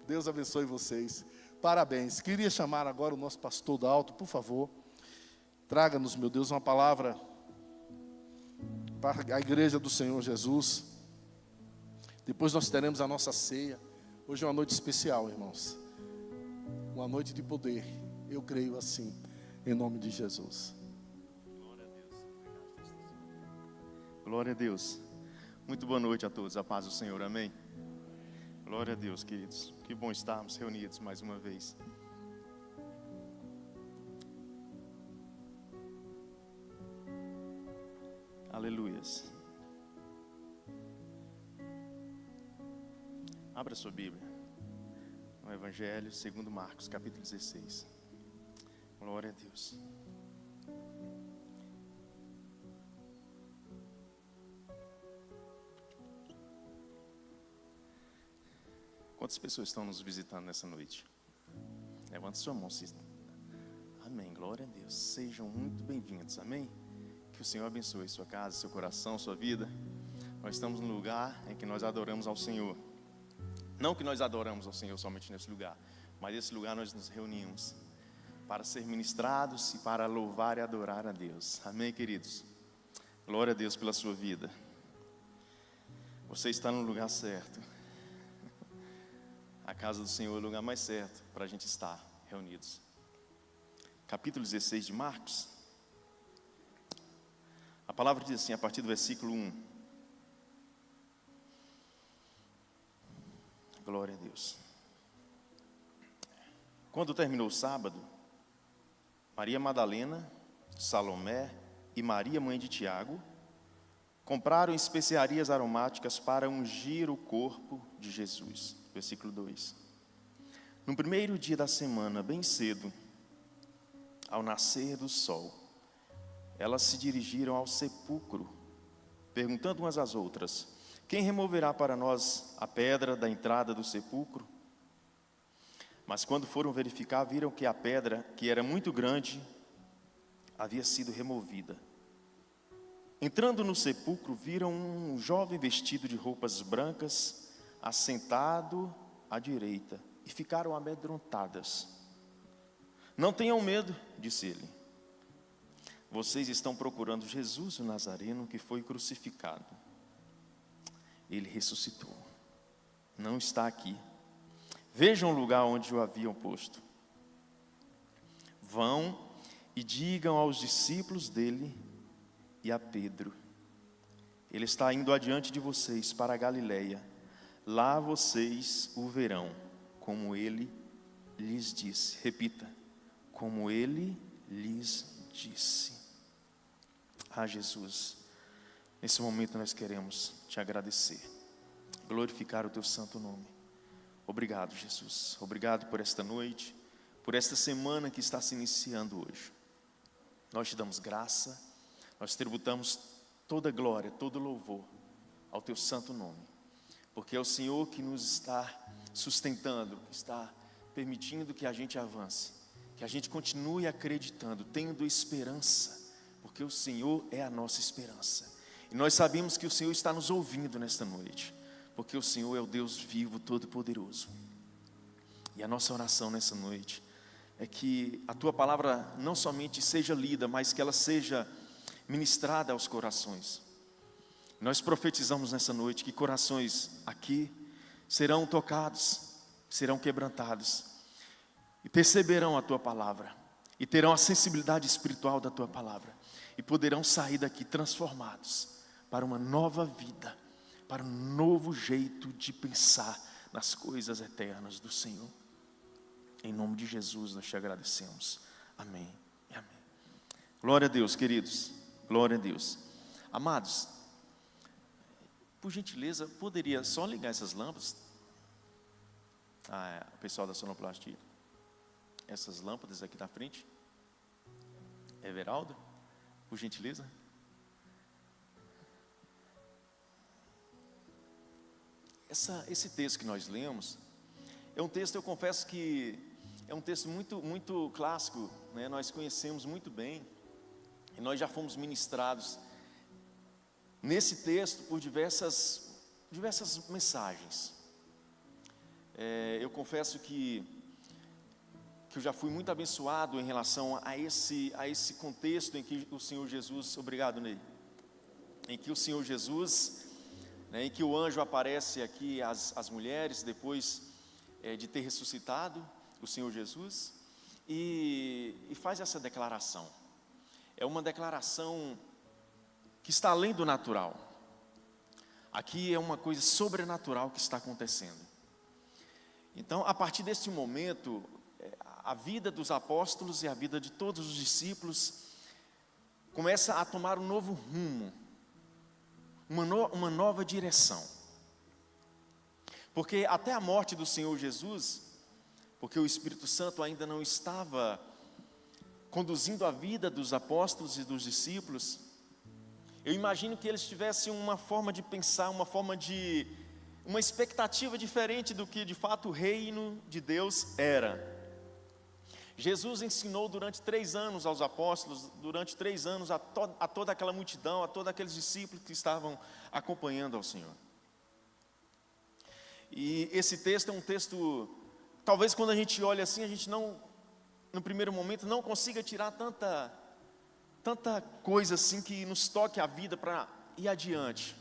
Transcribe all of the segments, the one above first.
Deus abençoe vocês. Parabéns. Queria chamar agora o nosso pastor do alto, por favor. Traga-nos, meu Deus, uma palavra para a igreja do Senhor Jesus. Depois nós teremos a nossa ceia. Hoje é uma noite especial, irmãos. Uma noite de poder. Eu creio assim, em nome de Jesus. Glória a Deus. Glória a Deus. Muito boa noite a todos. A paz do Senhor. Amém. Glória a Deus, queridos. Que bom estarmos reunidos mais uma vez. Aleluias. Abra sua Bíblia no Evangelho segundo Marcos, capítulo 16. Glória a Deus. Quantas pessoas estão nos visitando nessa noite? Levante sua mão. Amém, glória a Deus. Sejam muito bem-vindos, amém? Que o Senhor abençoe sua casa, seu coração, sua vida. Nós estamos num lugar em que nós adoramos ao Senhor. Não que nós adoramos ao Senhor somente nesse lugar, mas nesse lugar nós nos reunimos para ser ministrados e para louvar e adorar a Deus. Amém, queridos? Glória a Deus pela sua vida. Você está no lugar certo. A casa do Senhor é o lugar mais certo para a gente estar reunidos. Capítulo 16 de Marcos. A palavra diz assim, a partir do versículo 1. Glória a Deus. Quando terminou o sábado, Maria Madalena, Salomé e Maria, mãe de Tiago, compraram especiarias aromáticas para ungir o corpo de Jesus. Versículo 2. No primeiro dia da semana, bem cedo, ao nascer do sol, elas se dirigiram ao sepulcro, perguntando umas às outras: quem removerá para nós a pedra da entrada do sepulcro? Mas quando foram verificar, viram que a pedra, que era muito grande, havia sido removida. Entrando no sepulcro, viram um jovem vestido de roupas brancas, assentado à direita, e ficaram amedrontadas. Não tenham medo, disse ele. Vocês estão procurando Jesus, o Nazareno, que foi crucificado. Ele ressuscitou. Não está aqui. Vejam o lugar onde o haviam posto. Vão e digam aos discípulos dele e a Pedro: ele está indo adiante de vocês para a Galileia. Lá vocês o verão, como ele lhes disse. Repita: como ele lhes disse. Ah, Jesus, nesse momento nós queremos te agradecer, glorificar o teu santo nome. Obrigado, Jesus. Obrigado por esta noite, por esta semana que está se iniciando hoje. Nós te damos graça, nós tributamos toda glória, todo louvor ao teu santo nome, porque é o Senhor que nos está sustentando, que está permitindo que a gente avance, que a gente continue acreditando, tendo esperança, porque o Senhor é a nossa esperança. E nós sabemos que o Senhor está nos ouvindo nesta noite, porque o Senhor é o Deus vivo, todo-poderoso. E a nossa oração nessa noite é que a tua palavra não somente seja lida, mas que ela seja ministrada aos corações. Nós profetizamos nessa noite que corações aqui serão tocados, serão quebrantados, e perceberão a tua palavra, e terão a sensibilidade espiritual da tua palavra, e poderão sair daqui transformados para uma nova vida, para um novo jeito de pensar nas coisas eternas do Senhor. Em nome de Jesus nós te agradecemos. Amém e amém. Glória a Deus, queridos. Glória a Deus. Amados, por gentileza, poderia só ligar essas lâmpadas? O pessoal da sonoplastia. Essas lâmpadas aqui na frente. Everaldo, por gentileza. Esse texto que nós lemos é um texto, eu confesso que é um texto muito clássico, né? Nós conhecemos muito bem, e nós já fomos ministrados nesse texto por diversas mensagens. Eu confesso que eu já fui muito abençoado em relação a esse contexto em que o Senhor Jesus, obrigado, Ney, em que o Senhor Jesus, né, em que o anjo aparece aqui às mulheres, depois de ter ressuscitado o Senhor Jesus, e faz essa declaração. É uma declaração que está além do natural. Aqui é uma coisa sobrenatural que está acontecendo. Então, a partir deste momento, a vida dos apóstolos e a vida de todos os discípulos começa a tomar um novo rumo, uma nova direção. Porque até a morte do Senhor Jesus, porque o Espírito Santo ainda não estava conduzindo a vida dos apóstolos e dos discípulos, eu imagino que eles tivessem uma forma de pensar, uma expectativa diferente do que de fato o reino de Deus era. Jesus ensinou durante 3 anos aos apóstolos, durante 3 anos a toda aquela multidão, a todos aqueles discípulos que estavam acompanhando ao Senhor. E esse texto é um texto, talvez quando a gente olha assim, a gente não, no primeiro momento, não consiga tirar tanta coisa assim que nos toque a vida para ir adiante.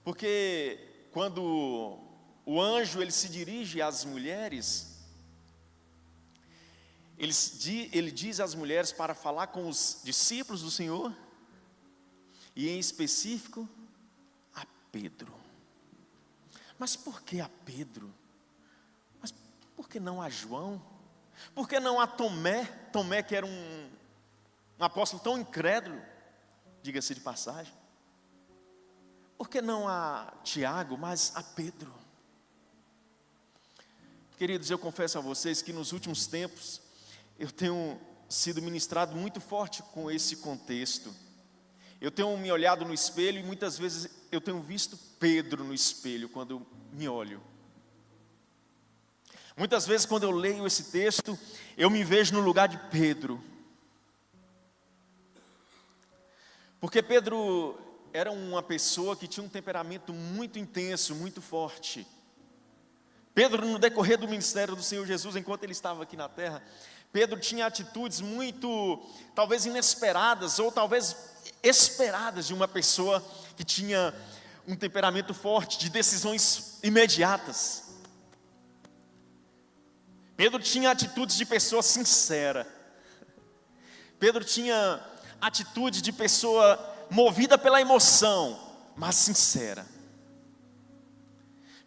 Porque quando o anjo ele se dirige às mulheres, ele diz às mulheres para falar com os discípulos do Senhor, e em específico a Pedro. Mas por que a Pedro? Mas por que não a João? Por que não a Tomé? Tomé que era um apóstolo tão incrédulo, diga-se de passagem. Por que não a Tiago, mas a Pedro? Queridos, eu confesso a vocês que nos últimos tempos eu tenho sido ministrado muito forte com esse contexto. Eu tenho me olhado no espelho e muitas vezes eu tenho visto Pedro no espelho quando eu me olho. Muitas vezes quando eu leio esse texto, eu me vejo no lugar de Pedro. Porque Pedro era uma pessoa que tinha um temperamento muito intenso, muito forte. Pedro, no decorrer do ministério do Senhor Jesus, enquanto ele estava aqui na terra, Pedro tinha atitudes muito, talvez inesperadas, ou talvez esperadas de uma pessoa que tinha um temperamento forte, de decisões imediatas. Pedro tinha atitudes de pessoa sincera. Pedro tinha atitude de pessoa movida pela emoção, mas sincera.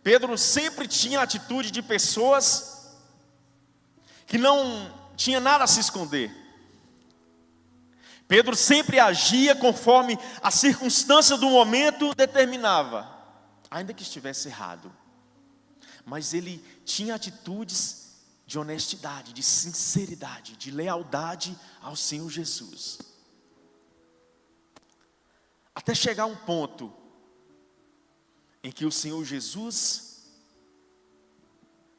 Pedro sempre tinha atitude de pessoas que não tinha nada a se esconder. Pedro sempre agia conforme a circunstância do momento determinava, ainda que estivesse errado. Mas ele tinha atitudes de honestidade, de sinceridade, de lealdade ao Senhor Jesus. Até chegar um ponto em que o Senhor Jesus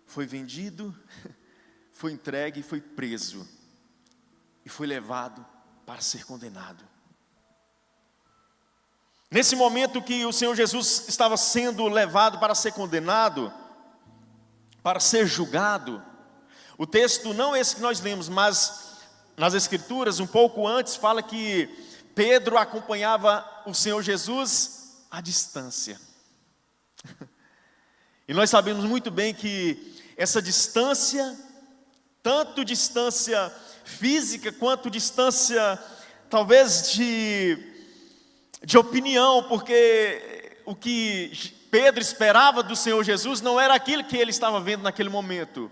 foi vendido, foi entregue e foi preso, e foi levado para ser condenado. Nesse momento que o Senhor Jesus estava sendo levado para ser condenado, para ser julgado, o texto não é esse que nós lemos, mas nas Escrituras, um pouco antes, fala que Pedro acompanhava o Senhor Jesus à distância. E nós sabemos muito bem que essa distância, tanto distância física, quanto distância, talvez de opinião, porque o que Pedro esperava do Senhor Jesus não era aquilo que ele estava vendo naquele momento.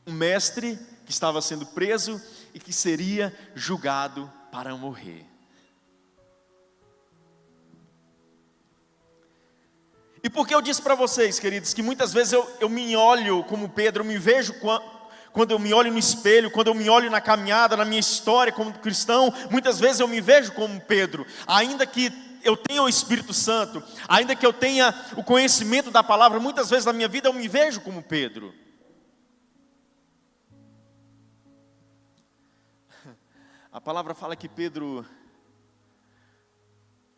Um mestre que estava sendo preso e que seria julgado para morrer. E por que eu disse para vocês, queridos, que muitas vezes eu me olho como Pedro, eu me vejo quando eu me olho no espelho, quando eu me olho na caminhada, na minha história como cristão, muitas vezes eu me vejo como Pedro, ainda que eu tenha o Espírito Santo, ainda que eu tenha o conhecimento da palavra, muitas vezes na minha vida eu me vejo como Pedro. A palavra fala que Pedro,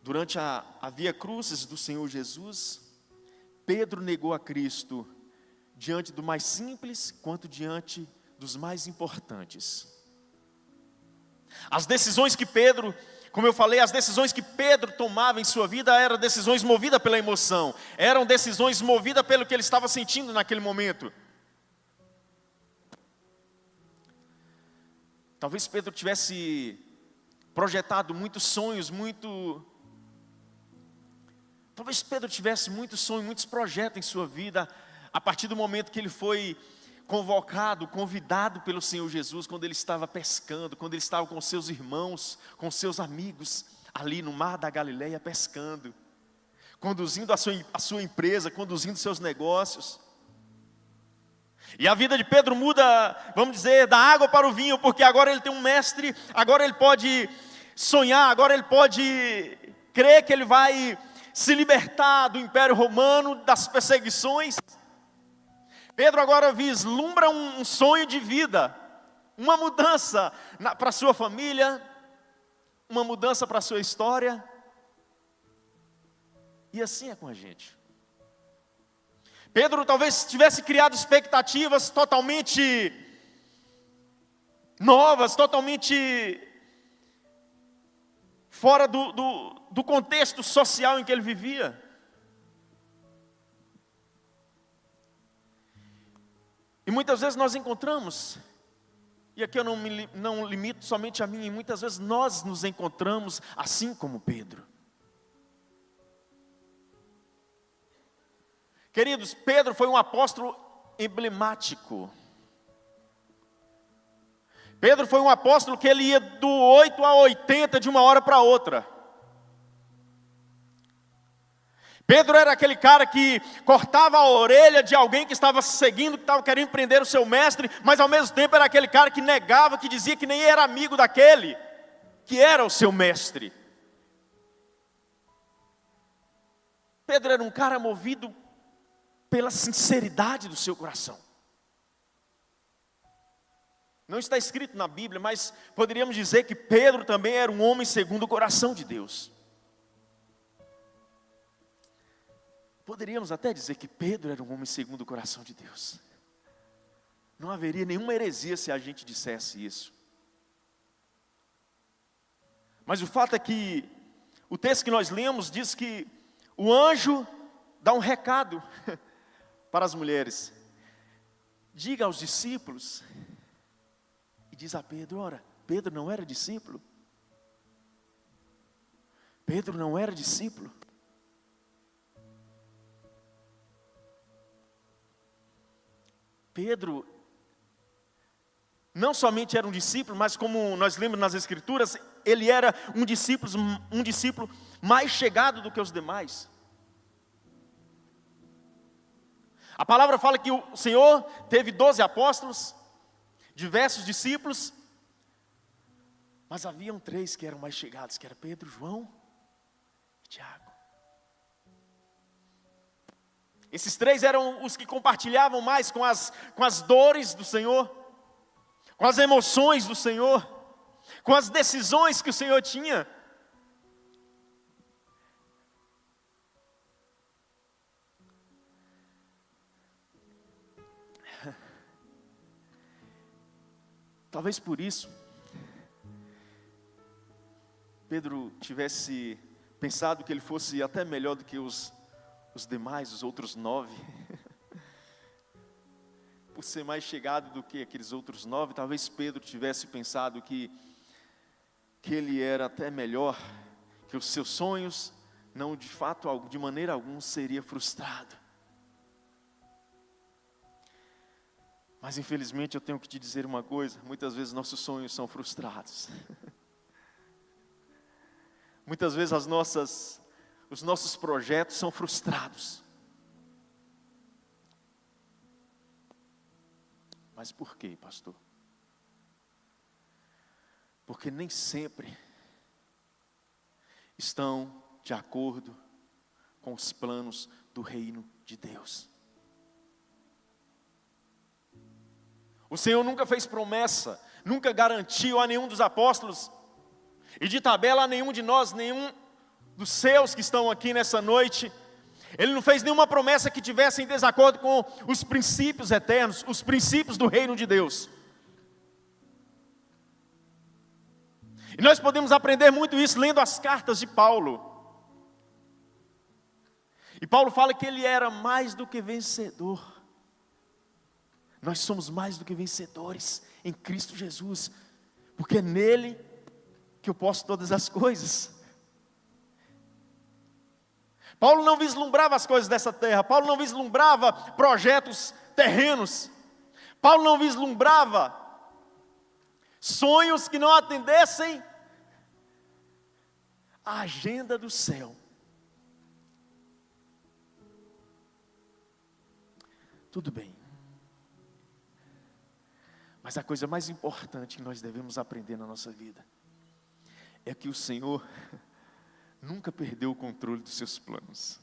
durante a via crucis do Senhor Jesus, Pedro negou a Cristo diante do mais simples, quanto diante dos mais importantes. As decisões que Pedro, como eu falei, as decisões que Pedro tomava em sua vida eram decisões movidas pela emoção, eram decisões movidas pelo que ele estava sentindo naquele momento. Talvez Pedro tivesse projetado muitos sonhos, talvez Pedro tivesse muitos sonhos, muitos projetos em sua vida, a partir do momento que ele foi convidado pelo Senhor Jesus, quando ele estava pescando, quando ele estava com seus irmãos, com seus amigos, ali no mar da Galileia pescando, conduzindo a sua empresa, conduzindo seus negócios. E a vida de Pedro muda, vamos dizer, da água para o vinho, porque agora ele tem um mestre, agora ele pode sonhar, agora ele pode crer que ele vai se libertar do Império Romano, das perseguições. Pedro agora vislumbra um sonho de vida, uma mudança para sua família, uma mudança para a sua história. E assim é com a gente. Pedro talvez tivesse criado expectativas totalmente novas, totalmente fora do contexto social em que ele vivia. E muitas vezes nós encontramos, e aqui eu não limito somente a mim, muitas vezes nós nos encontramos assim como Pedro. Queridos, Pedro foi um apóstolo emblemático. Pedro foi um apóstolo que ele ia do 8 a 80 de uma hora para outra. Pedro era aquele cara que cortava a orelha de alguém que estava seguindo, que estava querendo prender o seu mestre, mas ao mesmo tempo era aquele cara que negava, que dizia que nem era amigo daquele que era o seu mestre. Pedro era um cara movido pela sinceridade do seu coração. Não está escrito na Bíblia, mas poderíamos dizer que Pedro também era um homem segundo o coração de Deus. Poderíamos até dizer que Pedro era um homem segundo o coração de Deus. Não haveria nenhuma heresia se a gente dissesse isso. Mas o fato é que o texto que nós lemos diz que o anjo dá um recado para as mulheres. Diga aos discípulos. E diz a Pedro, ora, Pedro não era discípulo? Pedro não era discípulo? Pedro não somente era um discípulo, mas como nós lemos nas Escrituras, ele era um discípulo mais chegado do que os demais. A palavra fala que o Senhor teve 12 apóstolos, diversos discípulos, mas haviam 3 que eram mais chegados, que eram Pedro, João e Tiago. Esses 3 eram os que compartilhavam mais com as dores do Senhor, com as emoções do Senhor, com as decisões que o Senhor tinha. Talvez por isso, Pedro tivesse pensado que ele fosse até melhor do que os demais, os outros 9. Por ser mais chegado do que aqueles outros 9, talvez Pedro tivesse pensado que ele era até melhor, que os seus sonhos, não de fato, de maneira alguma, seria frustrado. Mas infelizmente eu tenho que te dizer uma coisa, muitas vezes nossos sonhos são frustrados. Muitas vezes os nossos projetos são frustrados. Mas por quê, pastor? Porque nem sempre estão de acordo com os planos do reino de Deus. O Senhor nunca fez promessa, nunca garantiu a nenhum dos apóstolos, e de tabela a nenhum de nós, nenhum dos seus que estão aqui nessa noite, Ele não fez nenhuma promessa que tivesse em desacordo com os princípios eternos, os princípios do reino de Deus. E nós podemos aprender muito isso lendo as cartas de Paulo. E Paulo fala que ele era mais do que vencedor. Nós somos mais do que vencedores em Cristo Jesus, porque é nele que eu posso todas as coisas. Paulo não vislumbrava as coisas dessa terra, Paulo não vislumbrava projetos terrenos, Paulo não vislumbrava sonhos que não atendessem à agenda do céu. Tudo bem. Mas a coisa mais importante que nós devemos aprender na nossa vida é que o Senhor nunca perdeu o controle dos seus planos.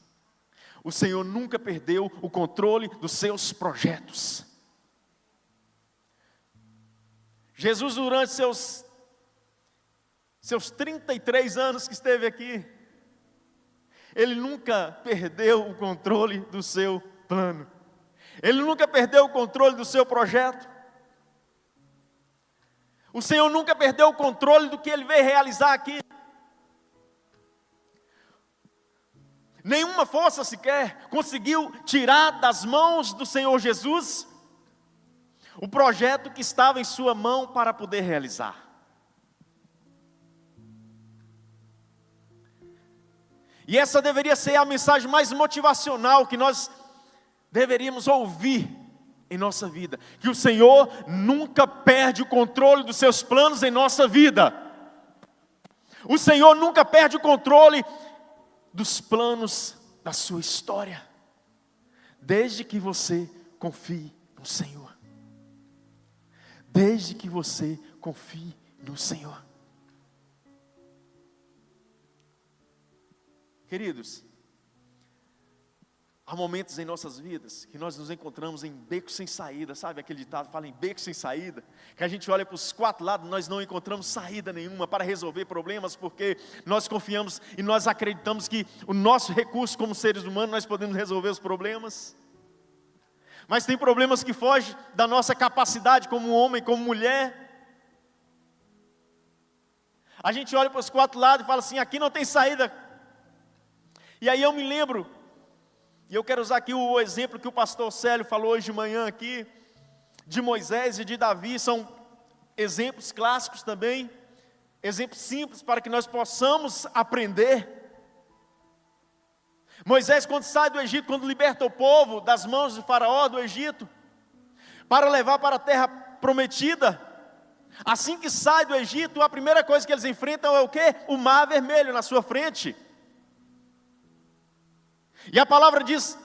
O Senhor nunca perdeu o controle dos seus projetos. Jesus, durante seus 33 anos que esteve aqui, Ele nunca perdeu o controle do seu plano. Ele nunca perdeu o controle do seu projeto. O Senhor nunca perdeu o controle do que Ele veio realizar aqui. Nenhuma força sequer conseguiu tirar das mãos do Senhor Jesus o projeto que estava em sua mão para poder realizar. E essa deveria ser a mensagem mais motivacional que nós deveríamos ouvir em nossa vida, que o Senhor nunca perde o controle dos seus planos em nossa vida. O Senhor nunca perde o controle dos planos da sua história, desde que você confie no Senhor. Desde que você confie no Senhor. Queridos, há momentos em nossas vidas que nós nos encontramos em becos sem saída, sabe aquele ditado, fala em beco sem saída, que a gente olha para os quatro lados, nós não encontramos saída nenhuma para resolver problemas, porque nós confiamos e nós acreditamos que o nosso recurso como seres humanos, nós podemos resolver os problemas, mas tem problemas que fogem da nossa capacidade como homem, como mulher. A gente olha para os quatro lados e fala assim, aqui não tem saída. E aí eu me lembro, e eu quero usar aqui o exemplo que o pastor Célio falou hoje de manhã aqui, de Moisés e de Davi, são exemplos clássicos também, exemplos simples para que nós possamos aprender. Moisés, quando sai do Egito, quando liberta o povo das mãos de Faraó do Egito, para levar para a terra prometida, assim que sai do Egito, a primeira coisa que eles enfrentam é o quê? O Mar Vermelho na sua frente. E a palavra diz,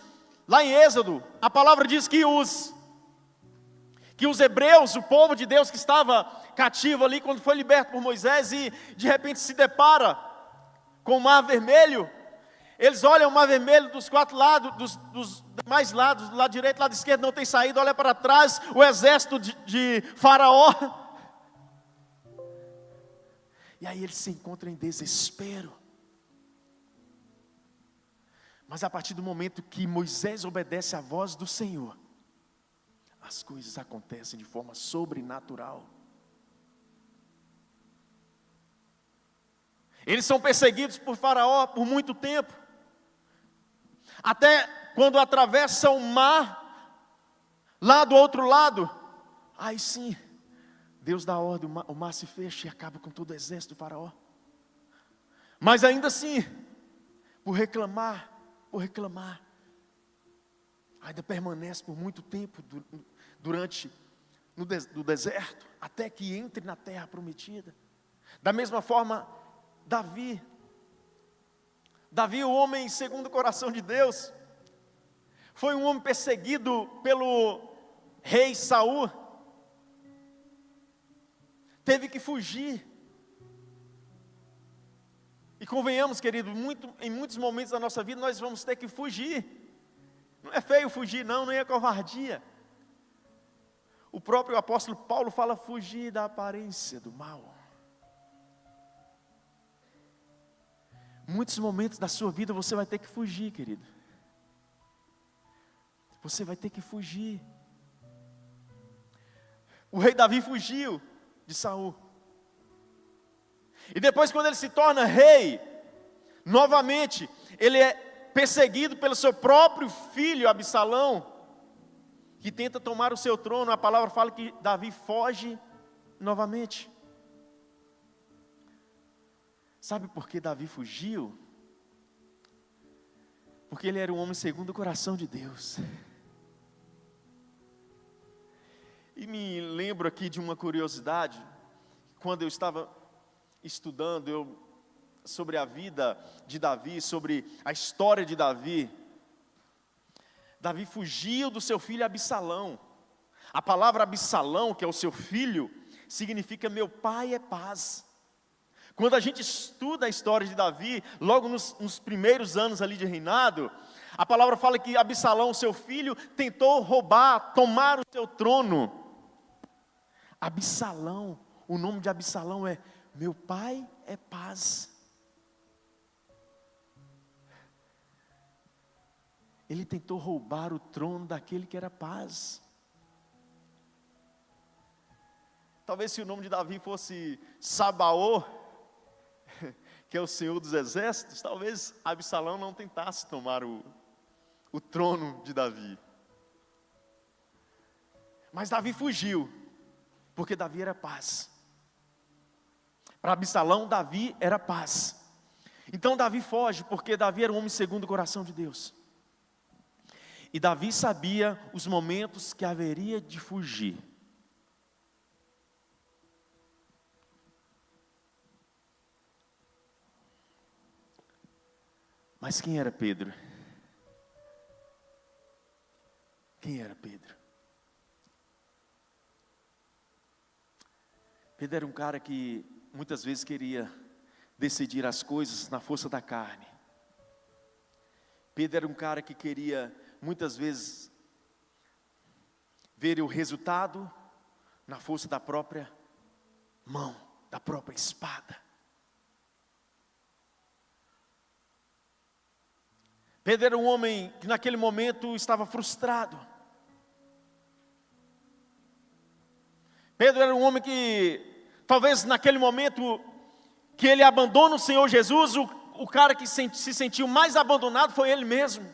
lá em Êxodo, a palavra diz que os hebreus, o povo de Deus que estava cativo ali, quando foi liberto por Moisés e de repente se depara com o Mar Vermelho, eles olham o Mar Vermelho dos quatro lados, dos demais lados, do lado direito, do lado esquerdo não tem saída, olha para trás, o exército de Faraó. E aí eles se encontram em desespero. Mas a partir do momento que Moisés obedece à voz do Senhor, as coisas acontecem de forma sobrenatural. Eles são perseguidos por Faraó por muito tempo, até quando atravessam o mar, lá do outro lado, aí sim, Deus dá ordem, o mar se fecha e acaba com todo o exército do Faraó. Mas ainda assim, por reclamar, ainda permanece por muito tempo no deserto, até que entre na terra prometida. Da mesma forma, Davi, o homem segundo o coração de Deus, foi um homem perseguido pelo rei Saul, teve que fugir. E convenhamos, querido, em muitos momentos da nossa vida nós vamos ter que fugir. Não é feio fugir, não é covardia. O próprio apóstolo Paulo fala fugir da aparência do mal. Muitos momentos da sua vida você vai ter que fugir, querido. você vai ter que fugir. O rei Davi fugiu de Saul. E depois, quando ele se torna rei, novamente, ele é perseguido pelo seu próprio filho Absalão, que tenta tomar o seu trono. A palavra fala que Davi foge novamente. Sabe por que Davi fugiu? Porque ele era um homem segundo o coração de Deus. E me lembro aqui de uma curiosidade, quando eu estava estudando sobre a vida de Davi, sobre a história de Davi. Davi fugiu do seu filho Absalão. A palavra Absalão, que é o seu filho, significa meu pai é paz. Quando a gente estuda a história de Davi, logo nos primeiros anos ali de reinado, a palavra fala que Absalão, seu filho, tentou roubar, tomar o seu trono. Absalão, o nome de Absalão é meu pai é paz. Ele tentou roubar o trono daquele que era paz. Talvez se o nome de Davi fosse Sabaô, que é o Senhor dos Exércitos, talvez Absalão não tentasse tomar o trono de Davi. Mas Davi fugiu, porque Davi era paz. Para Absalão, Davi era paz. Então Davi foge, porque Davi era um homem segundo o coração de Deus. E Davi sabia os momentos que haveria de fugir. Mas quem era Pedro? Quem era Pedro? Pedro era um cara que muitas vezes queria decidir as coisas na força da carne. Pedro era um cara que queria muitas vezes ver o resultado na força da própria mão, da própria espada. Pedro era um homem que naquele momento estava frustrado. Pedro era um homem que, talvez naquele momento que ele abandona o Senhor Jesus, o cara que se sentiu mais abandonado foi ele mesmo.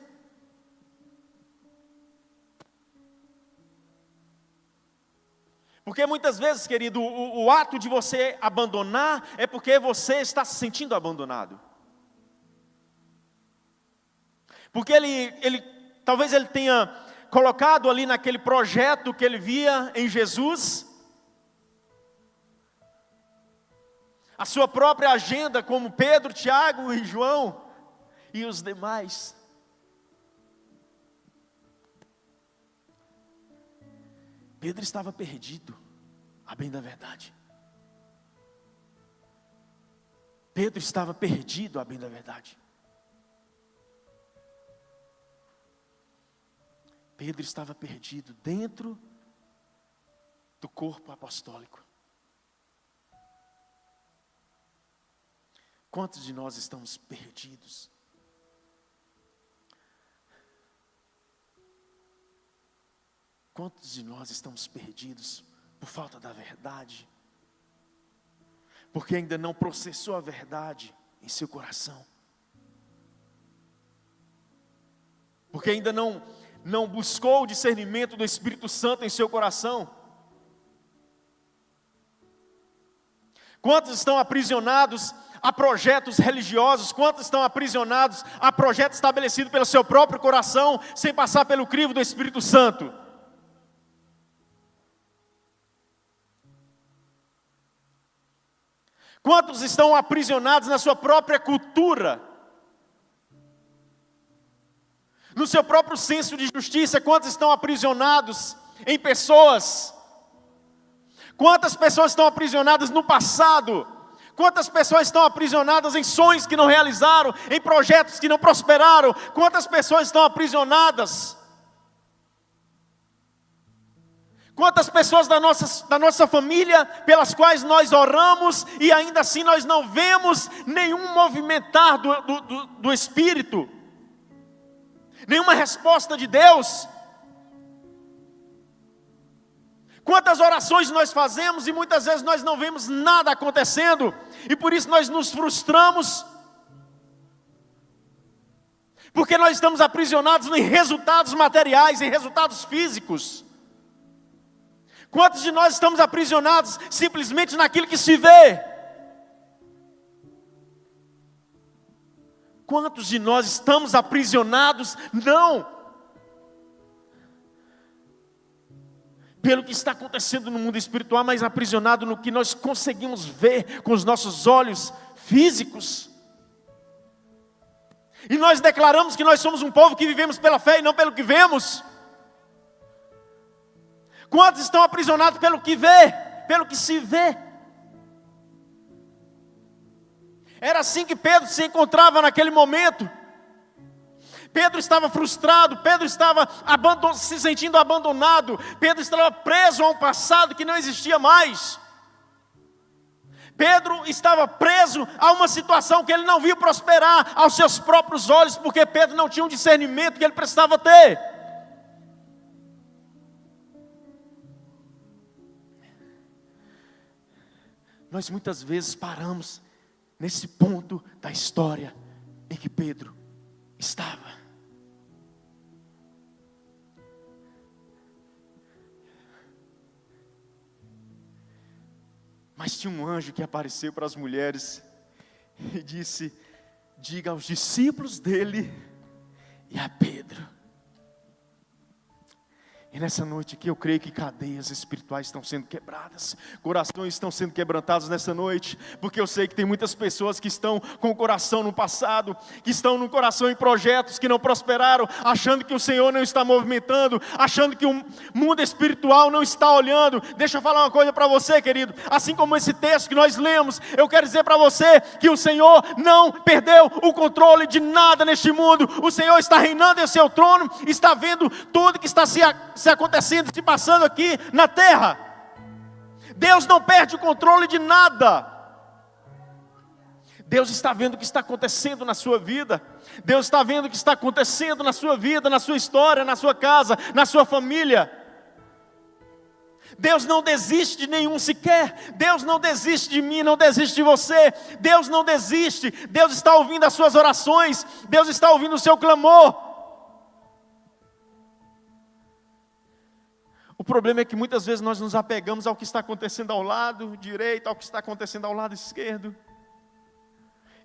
Porque muitas vezes, querido, o ato de você abandonar é porque você está se sentindo abandonado. Porque talvez ele tenha colocado ali naquele projeto que ele via em Jesus, a sua própria agenda, como Pedro, Tiago e João e os demais. Pedro estava perdido, a bem da verdade. Pedro estava perdido, a bem da verdade. Pedro estava perdido dentro do corpo apostólico. Quantos de nós estamos perdidos? Quantos de nós estamos perdidos por falta da verdade? Porque ainda não processou a verdade em seu coração. Porque ainda não buscou o discernimento do Espírito Santo em seu coração. Quantos estão aprisionados a projetos religiosos? Quantos estão aprisionados a projetos estabelecidos pelo seu próprio coração, sem passar pelo crivo do Espírito Santo? Quantos estão aprisionados na sua própria cultura, no seu próprio senso de justiça? Quantos estão aprisionados em pessoas? Quantas pessoas estão aprisionadas no passado? Quantas pessoas estão aprisionadas em sonhos que não realizaram, em projetos que não prosperaram? Quantas pessoas estão aprisionadas? Quantas pessoas da nossa família, pelas quais nós oramos, e ainda assim nós não vemos nenhum movimentar do Espírito, nenhuma resposta de Deus? Quantas orações nós fazemos e muitas vezes nós não vemos nada acontecendo, e por isso nós nos frustramos, porque nós estamos aprisionados em resultados materiais, em resultados físicos. Quantos de nós estamos aprisionados simplesmente naquilo que se vê? Quantos de nós estamos aprisionados, não pelo que está acontecendo no mundo espiritual, mas aprisionado no que nós conseguimos ver com os nossos olhos físicos? E nós declaramos que nós somos um povo que vivemos pela fé e não pelo que vemos. Quantos estão aprisionados pelo que vê, pelo que se vê? Era assim que Pedro se encontrava naquele momento. Pedro estava frustrado, Pedro estava se sentindo abandonado, Pedro estava preso a um passado que não existia mais. Pedro estava preso a uma situação que ele não via prosperar aos seus próprios olhos, porque Pedro não tinha um discernimento que ele precisava ter. Nós muitas vezes paramos nesse ponto da história em que Pedro estava. Mas tinha um anjo que apareceu para as mulheres e disse: diga aos discípulos dele e a Pedro. E nessa noite aqui eu creio que cadeias espirituais estão sendo quebradas, corações estão sendo quebrantados nessa noite, porque eu sei que tem muitas pessoas que estão com o coração no passado, que estão no coração em projetos que não prosperaram, achando que o Senhor não está movimentando, achando que o mundo espiritual não está olhando. Deixa eu falar uma coisa para você, querido, assim como esse texto que nós lemos, eu quero dizer para você que o Senhor não perdeu o controle de nada neste mundo. O Senhor está reinando em seu trono, está vendo tudo que está se acontecendo, se passando aqui na terra. Deus não perde o controle de nada. Deus está vendo o que está acontecendo na sua vida. Deus está vendo o que está acontecendo na sua vida, na sua história, na sua casa, na sua família. Deus não desiste de nenhum sequer. Deus não desiste de mim, não desiste de você. Deus não desiste. Deus está ouvindo as suas orações. Deus está ouvindo o seu clamor. O problema é que muitas vezes nós nos apegamos ao que está acontecendo ao lado direito, ao que está acontecendo ao lado esquerdo.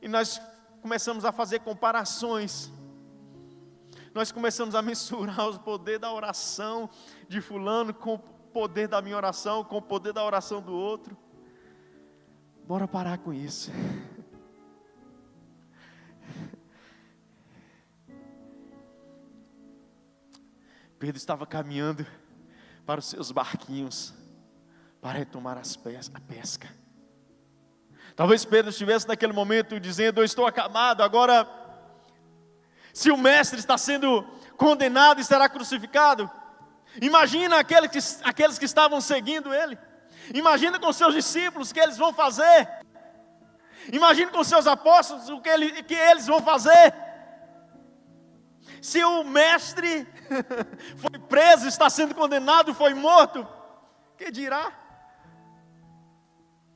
E nós começamos a fazer comparações. Nós começamos a mensurar o poder da oração de fulano com o poder da minha oração, com o poder da oração do outro. Bora parar com isso. Pedro estava caminhando para os seus barquinhos, para retomar a pesca. Talvez Pedro estivesse naquele momento dizendo: eu estou acamado, agora, se o mestre está sendo condenado e será crucificado, imagina aqueles que estavam seguindo ele, imagina com seus discípulos o que eles vão fazer, imagina com seus apóstolos o que eles vão fazer. Se o mestre foi preso, está sendo condenado, foi morto, que dirá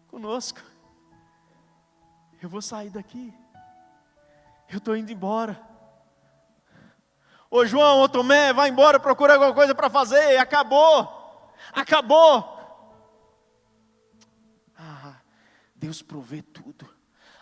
conosco? Eu vou sair daqui, eu estou indo embora. Ô João, ô Tomé, vai embora, procura alguma coisa para fazer, acabou. Deus provê tudo,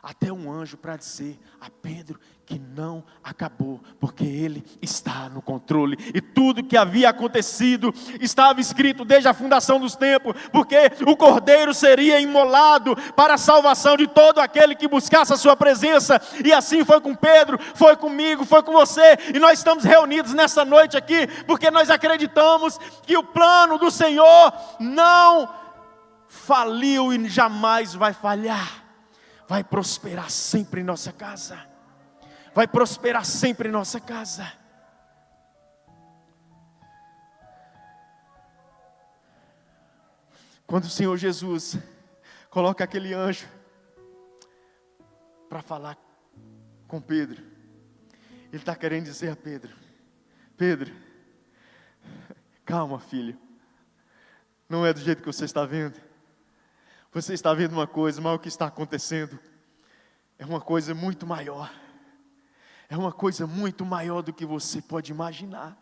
até um anjo para dizer a Pedro que não acabou, porque Ele está no controle, e tudo que havia acontecido estava escrito desde a fundação dos tempos, porque o Cordeiro seria imolado para a salvação de todo aquele que buscasse a sua presença. E assim foi com Pedro, foi comigo, foi com você, e nós estamos reunidos nessa noite aqui, porque nós acreditamos que o plano do Senhor não faliu e jamais vai falhar. Vai prosperar sempre em nossa casa. Vai prosperar sempre em nossa casa. Quando o Senhor Jesus coloca aquele anjo para falar com Pedro, Ele está querendo dizer a Pedro: Pedro, calma, filho, não é do jeito que você está vendo. Você está vendo uma coisa, mas o que está acontecendo é uma coisa muito maior. É uma coisa muito maior do que você pode imaginar.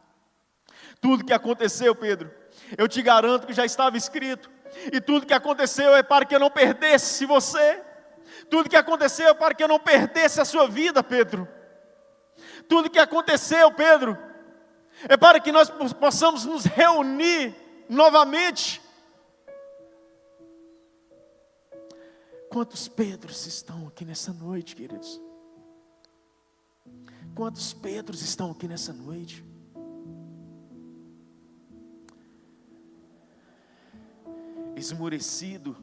Tudo que aconteceu, Pedro, eu te garanto que já estava escrito. E tudo que aconteceu é para que eu não perdesse você. Tudo que aconteceu é para que eu não perdesse a sua vida, Pedro. Tudo que aconteceu, Pedro, é para que nós possamos nos reunir novamente. Quantos Pedros estão aqui nessa noite, queridos? Quantos Pedros estão aqui nessa noite? Esmurecido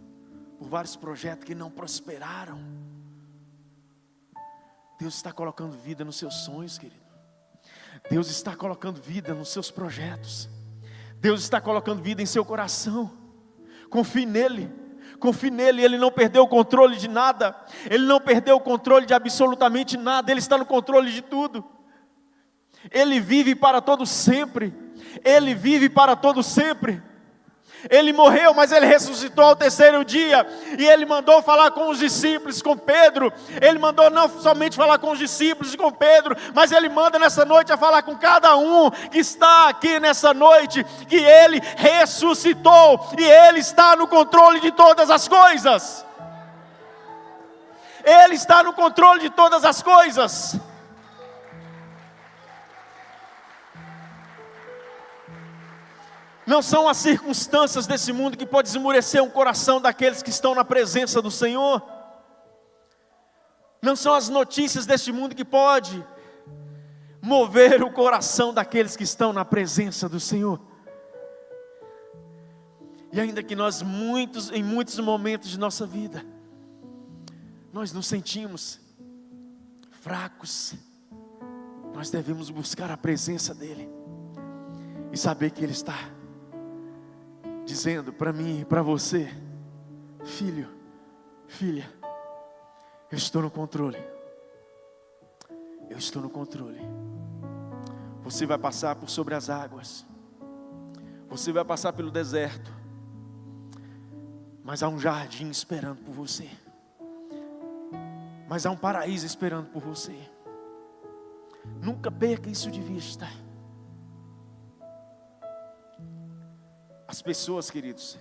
por vários projetos que não prosperaram. Deus está colocando vida nos seus sonhos, querido. Deus está colocando vida nos seus projetos. Deus está colocando vida em seu coração. Confie nele. Confie nele, Ele não perdeu o controle de nada. Ele não perdeu o controle de absolutamente nada. Ele está no controle de tudo. Ele vive para todo sempre. Ele vive para todo sempre. Ele morreu, mas Ele ressuscitou ao terceiro dia. E Ele mandou falar com os discípulos, com Pedro. Ele mandou não somente falar com os discípulos e com Pedro, mas Ele manda nessa noite a falar com cada um que está aqui nessa noite, que Ele ressuscitou e Ele está no controle de todas as coisas. Ele está no controle de todas as coisas. Não são as circunstâncias desse mundo que podem esmurecer o coração daqueles que estão na presença do Senhor. Não são as notícias deste mundo que podem mover o coração daqueles que estão na presença do Senhor. E ainda que nós em muitos momentos de nossa vida, nós nos sentimos fracos, nós devemos buscar a presença dEle e saber que Ele está dizendo para mim e para você: filho, filha, eu estou no controle. Eu estou no controle. Você vai passar por sobre as águas. Você vai passar pelo deserto. Mas há um jardim esperando por você. Mas há um paraíso esperando por você. Nunca perca isso de vista. As pessoas, queridos,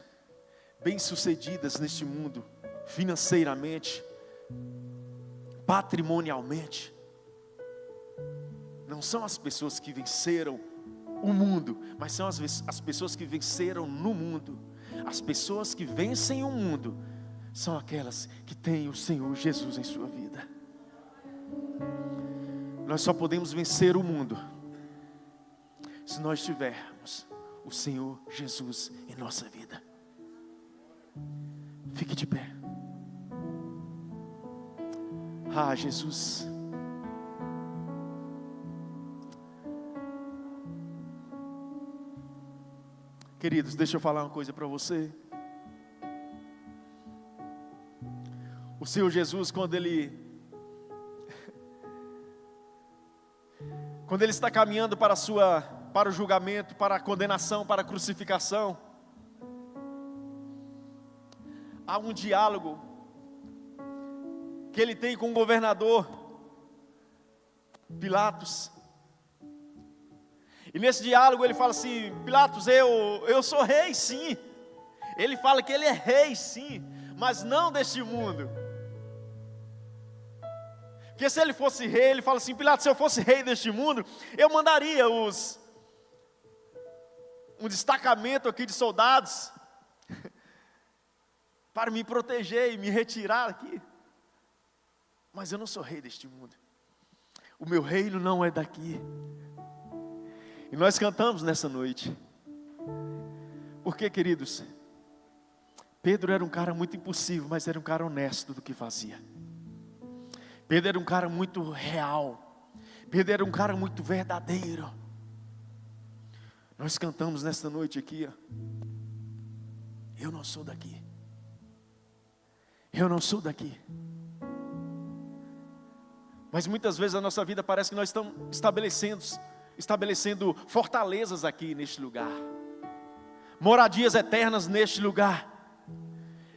bem-sucedidas neste mundo, financeiramente, patrimonialmente, não são as pessoas que venceram o mundo, mas são as pessoas que venceram no mundo. As pessoas que vencem o mundo são aquelas que têm o Senhor Jesus em sua vida. Nós só podemos vencer o mundo se nós tivermos o Senhor Jesus em nossa vida. Fique de pé. Ah, Jesus. Queridos, deixa eu falar uma coisa para você. O Senhor Jesus, quando Ele está caminhando para o julgamento, para a condenação, para a crucificação, há um diálogo que Ele tem com o governador Pilatos. E nesse diálogo ele fala assim: Pilatos, eu sou rei sim. Ele fala que ele é rei sim, mas não deste mundo. Porque se ele fosse rei, ele fala assim: Pilatos, se eu fosse rei deste mundo, eu mandaria um destacamento aqui de soldados para me proteger e me retirar aqui. Mas eu não sou rei deste mundo. O meu reino não é daqui. E nós cantamos nessa noite. Porque, queridos, Pedro era um cara muito impulsivo, mas era um cara honesto do que fazia. Pedro era um cara muito real. Pedro era um cara muito verdadeiro. Nós cantamos nesta noite aqui, ó. Eu não sou daqui. Eu não sou daqui. Mas muitas vezes a nossa vida parece que nós estamos estabelecendo fortalezas aqui neste lugar. moradias eternas neste lugar.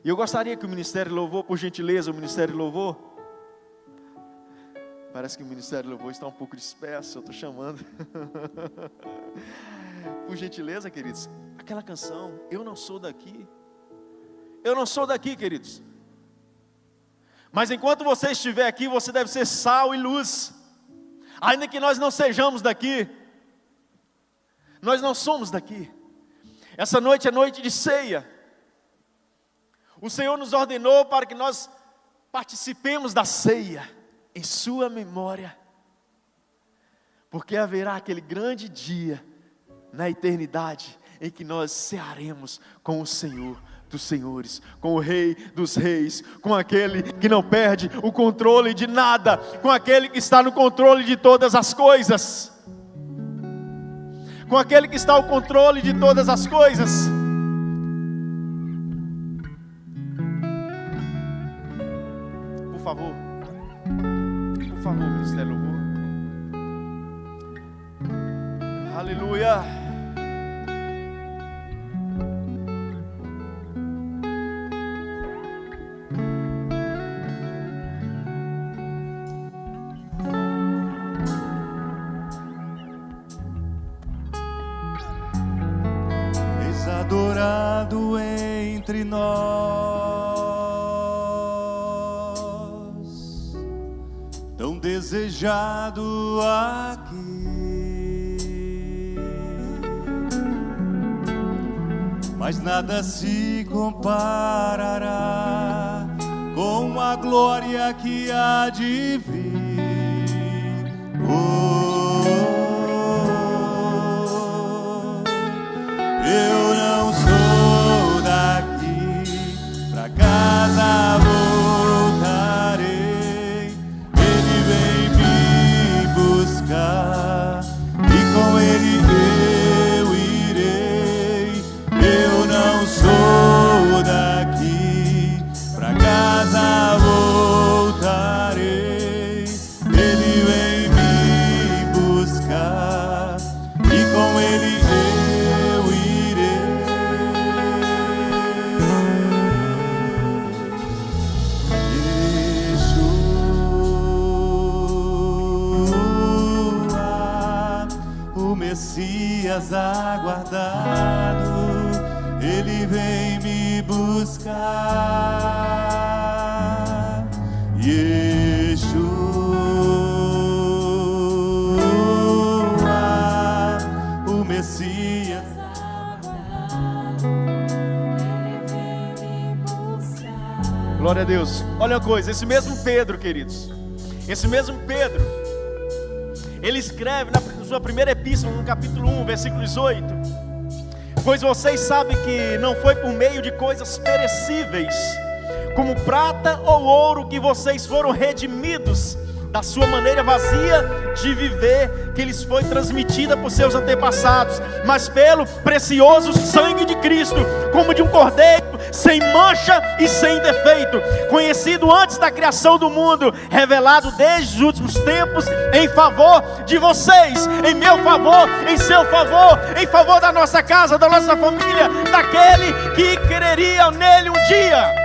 E eu gostaria que o Ministério de Louvor, por gentileza, o Ministério de Louvor, parece que o Ministério de Louvor está um pouco disperso, eu estou chamando. Por gentileza, queridos, aquela canção, eu não sou daqui. Eu não sou daqui, queridos. Mas enquanto você estiver aqui, você deve ser sal e luz. Ainda que nós não sejamos daqui, nós não somos daqui. Essa noite é noite de ceia. O Senhor nos ordenou para que nós participemos da ceia em sua memória. Porque haverá aquele grande dia na eternidade em que nós cearemos com o Senhor dos senhores, com o Rei dos reis, com aquele que não perde o controle de nada, com aquele que está no controle de todas as coisas, com aquele que está no controle de todas as coisas. Por favor, Ministério Louvor. Aleluia. Adorado entre nós, tão desejado aqui, mas nada se comparará com a glória que há de vir. Eu não sou daqui, pra casa voltarei. Ele vem me buscar e com ele eu irei. Eu não sou daqui, pra casa voltarei. Ele vem me buscar e com ele eu irei. Yeshua, o Messias aguardado, ele vem me buscar. Yeshua, o Messias aguardado, ele vem me buscar. Glória a Deus. Olha uma coisa, esse mesmo Pedro, queridos, esse mesmo Pedro, ele escreve na sua primeira epístola, no capítulo 1, versículo 18: pois vocês sabem que não foi por meio de coisas perecíveis, como prata ou ouro, que vocês foram redimidos da sua maneira vazia de viver, que lhes foi transmitida por seus antepassados, mas pelo precioso sangue de Cristo, como de um cordeiro, sem mancha e sem defeito, conhecido antes da criação do mundo, revelado desde os últimos tempos, em favor de vocês, em meu favor, em seu favor, em favor da nossa casa, da nossa família, daquele que creria nele um dia.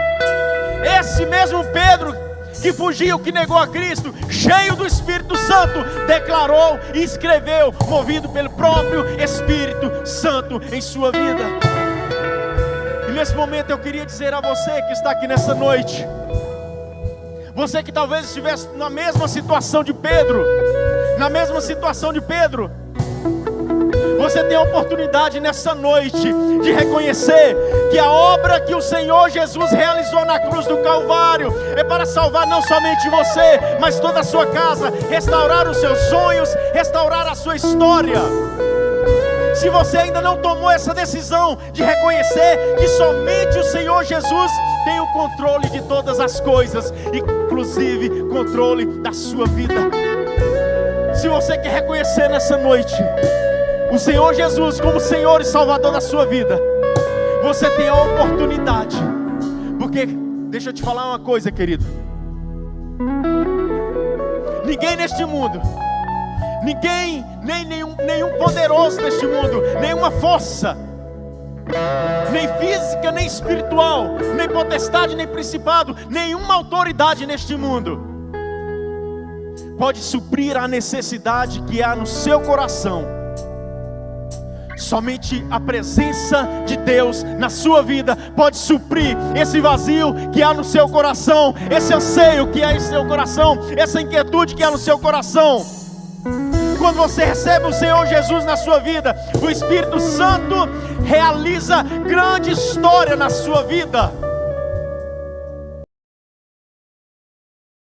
Esse mesmo Pedro que fugiu, que negou a Cristo, cheio do Espírito Santo, declarou e escreveu, movido pelo próprio Espírito Santo em sua vida. E nesse momento eu queria dizer a você que está aqui nessa noite, você que talvez estivesse na mesma situação de Pedro, você tem a oportunidade nessa noite de reconhecer que a obra que o Senhor Jesus realizou na cruz do Calvário é para salvar não somente você, mas toda a sua casa, restaurar os seus sonhos, restaurar a sua história. Se você ainda não tomou essa decisão de reconhecer que somente o Senhor Jesus tem o controle de todas as coisas, inclusive controle da sua vida, se você quer reconhecer nessa noite o Senhor Jesus como Senhor e Salvador da sua vida, você tem a oportunidade. Porque, deixa eu te falar uma coisa, querido, ninguém neste mundo, ninguém, nenhum poderoso neste mundo, nenhuma força nem física, nem espiritual, nem potestade, nem principado, nenhuma autoridade neste mundo pode suprir a necessidade que há no seu coração. Somente a presença de Deus na sua vida pode suprir esse vazio que há no seu coração, esse anseio que há em seu coração, essa inquietude que há no seu coração. Quando você recebe o Senhor Jesus na sua vida, o Espírito Santo realiza grande história na sua vida.